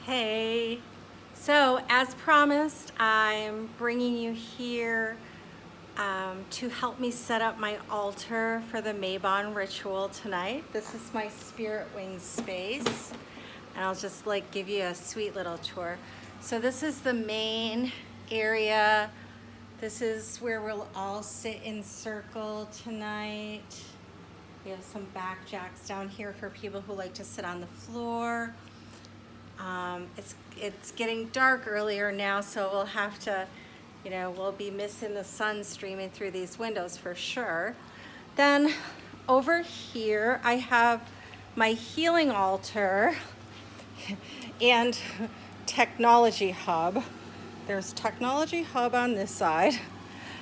Hey, so as promised, I'm bringing you here to help me set up my altar for the Mabon ritual tonight. This is my spirit wing space, and I'll just give you a sweet little tour. So this is the main area. This is where we'll all sit in circle tonight. We have some back jacks down here for people who like to sit on the floor. It's getting dark earlier now, so we'll have to, we'll be missing the sun streaming through these windows for sure. Then over here, I have my healing altar and technology hub. There's technology hub on this side.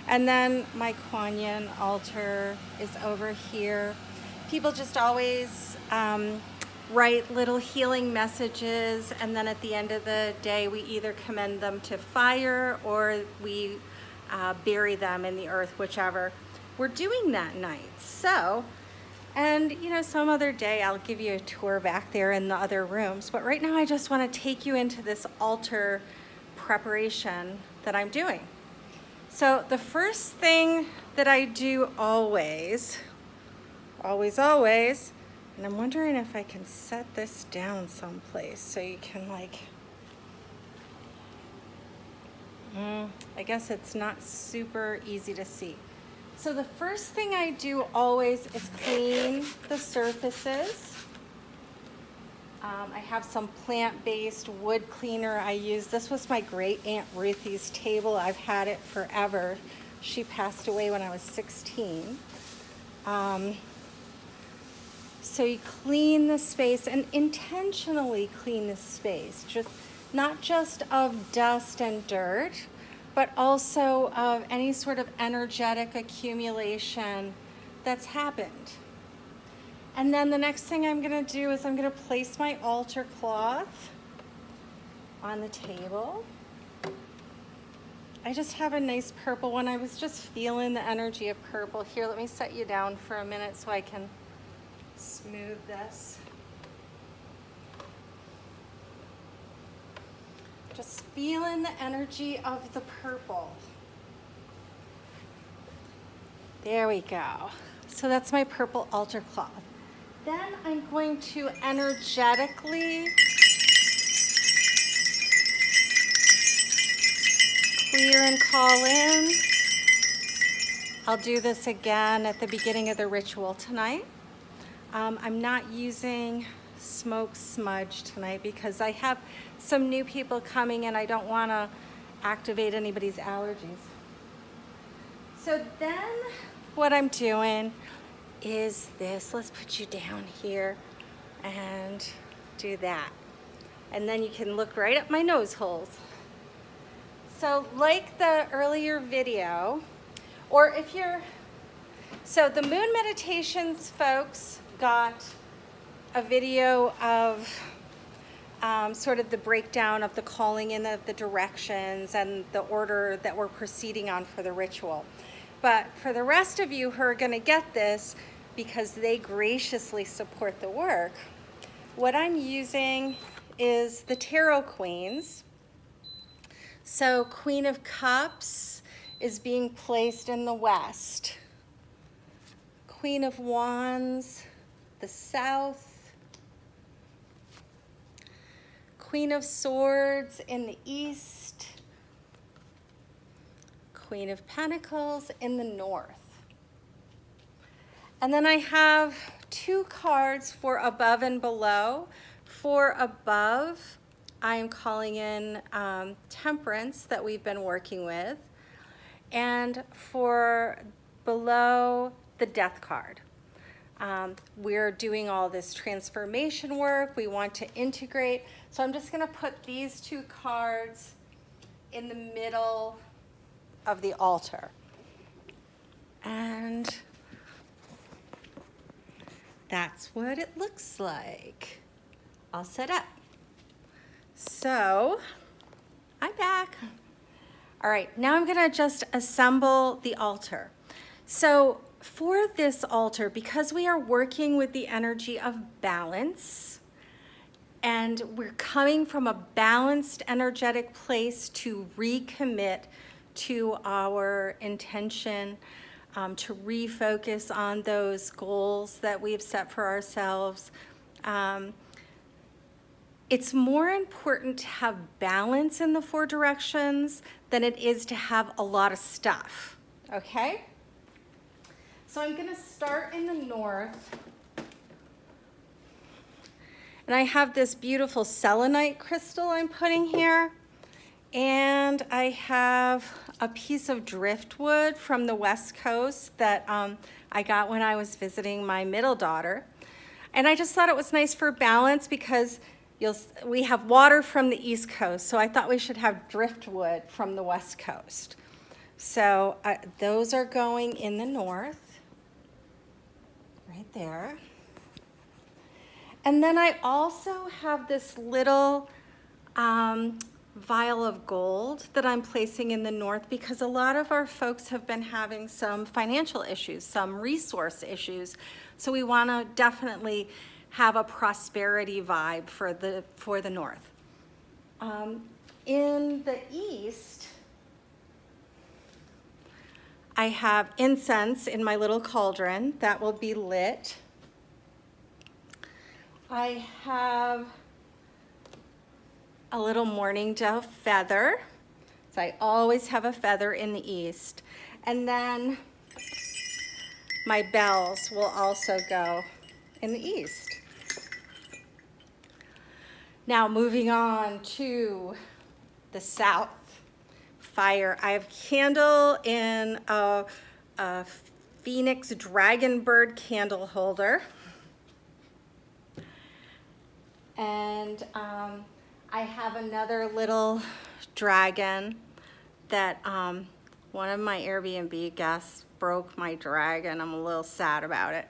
And then my Kuan Yin altar is over here. People just always write little healing messages, and then at the end of the day we either commend them to fire or we bury them in the earth, whichever we're doing that night. So, and some other day I'll give you a tour back there in the other rooms, but right now I just want to take you into this altar preparation that I'm doing. So the first thing that I do always, and I'm wondering if I can set this down someplace so you can I guess it's not super easy to see. So the first thing I do always is clean the surfaces. I have some plant-based wood cleaner I use. This was my great Aunt Ruthie's table. I've had it forever. She passed away when I was 16. So you clean the space and intentionally clean the space, not just of dust and dirt, but also of any sort of energetic accumulation that's happened. And then the next thing I'm going to do is I'm going to place my altar cloth on the table. I just have a nice purple one. I was just feeling the energy of purple. Here, let me set you down for a minute so I can smooth this. Just feeling the energy of the purple. There we go. So that's my purple altar cloth. Then I'm going to energetically clear and call in. I'll do this again at the beginning of the ritual tonight. I'm not using smoke smudge tonight because I have some new people coming and I don't want to activate anybody's allergies. So then what I'm doing is this. Let's put you down here and do that. And then you can look right at my nose holes. So like the earlier video, or if you're, so the moon meditations folks got a video of sort of the breakdown of the calling in of the directions and the order that we're proceeding on for the ritual. But for the rest of you who are going to get this because they graciously support the work, what I'm using is the Tarot Queens. So Queen of Cups is being placed in the west. Queen of Wands, the south. Queen of Swords in the east. Queen of Pentacles in the north. And then I have two cards for above and below. For above, I am calling in Temperance that we've been working with. And for below, the Death card. We're doing all this transformation work. We want to integrate. So I'm just going to put these two cards in the middle of the altar. And that's what it looks like. All set up. So I'm back. All right, now I'm going to just assemble the altar. So for this altar, because we are working with the energy of balance, And we're coming from a balanced energetic place to recommit to our intention, to refocus on those goals that we've set for ourselves. It's more important to have balance in the 4 directions than it is to have a lot of stuff, okay? So I'm gonna start in the north. And I have this beautiful selenite crystal I'm putting here. And I have a piece of driftwood from the West Coast that I got when I was visiting my middle daughter. And I just thought it was nice for balance because we have water from the East Coast, so I thought we should have driftwood from the West Coast. So those are going in the north, right there. And then I also have this little vial of gold that I'm placing in the north because a lot of our folks have been having some financial issues, some resource issues. So we want to definitely have a prosperity vibe for the north. In the east, I have incense in my little cauldron that will be lit. I have a little mourning dove feather. So I always have a feather in the east. And then my bells will also go in the east. Now moving on to the south, fire. I have candle in a Phoenix dragon bird candle holder. And I have another little dragon that one of my Airbnb guests broke my dragon. I'm a little sad about it,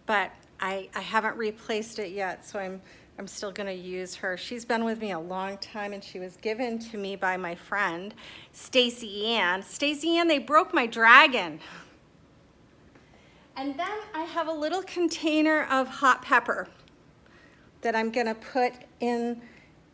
but I haven't replaced it yet, so I'm still gonna use her. She's been with me a long time and she was given to me by my friend, Stacy Ann. Stacy Ann, they broke my dragon. And then I have a little container of hot pepper that I'm gonna put in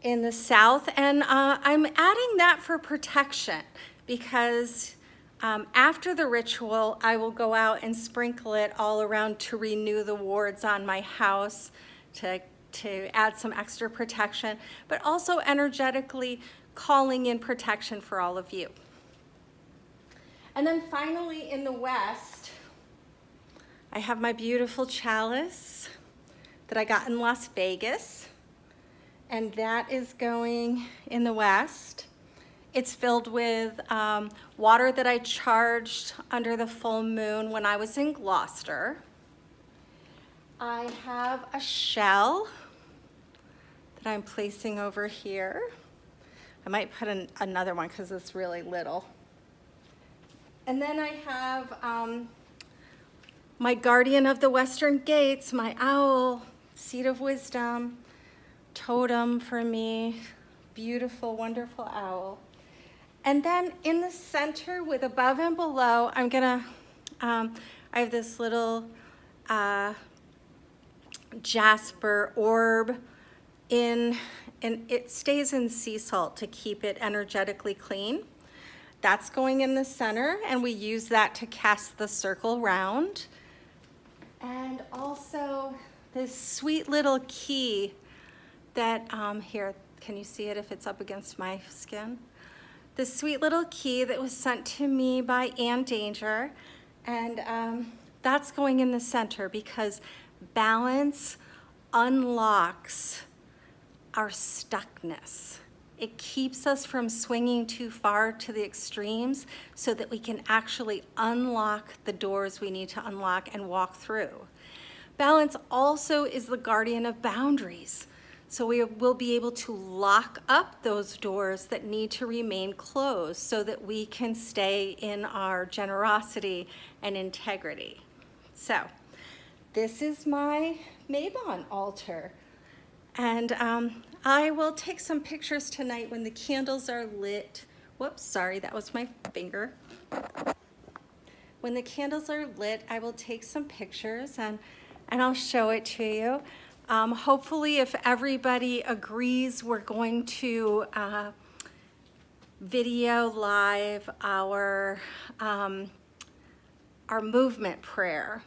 the south, and I'm adding that for protection because after the ritual, I will go out and sprinkle it all around to renew the wards on my house, to add some extra protection, but also energetically calling in protection for all of you. And then finally in the west, I have my beautiful chalice that I got in Las Vegas, and that is going in the west. It's filled with water that I charged under the full moon when I was in Gloucester. I have a shell that I'm placing over here. I might put another one because it's really little. And then I have my guardian of the Western Gates, my owl, seat of wisdom, totem for me, beautiful, wonderful owl. And then in the center with above and below, I'm gonna, I have this little jasper orb and it stays in sea salt to keep it energetically clean. That's going in the center, and we use that to cast the circle round. And also this sweet little key that, here, can you see it if it's up against my skin? This sweet little key that was sent to me by Ann Danger, and that's going in the center because balance unlocks our stuckness. It keeps us from swinging too far to the extremes so that we can actually unlock the doors we need to unlock and walk through. Balance also is the guardian of boundaries. So we will be able to lock up those doors that need to remain closed so that we can stay in our generosity and integrity. So this is my Mabon altar. And I will take some pictures tonight when the candles are lit. Whoops, sorry, that was my finger. When the candles are lit, I will take some pictures and I'll show it to you. Hopefully, if everybody agrees, we're going to video live our movement prayer.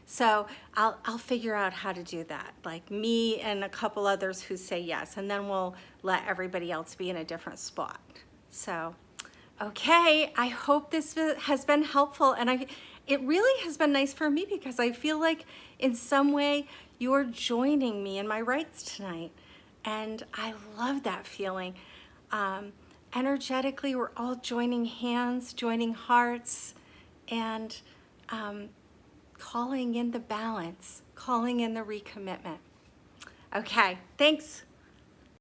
So I'll figure out how to do that, like me and a couple others who say yes, and then we'll let everybody else be in a different spot. So, okay, I hope this has been helpful, and it really has been nice for me because I feel like in some way you're joining me in my rites tonight, and I love that feeling. Energetically, we're all joining hands, joining hearts, and calling in the balance, calling in the recommitment. Okay, thanks.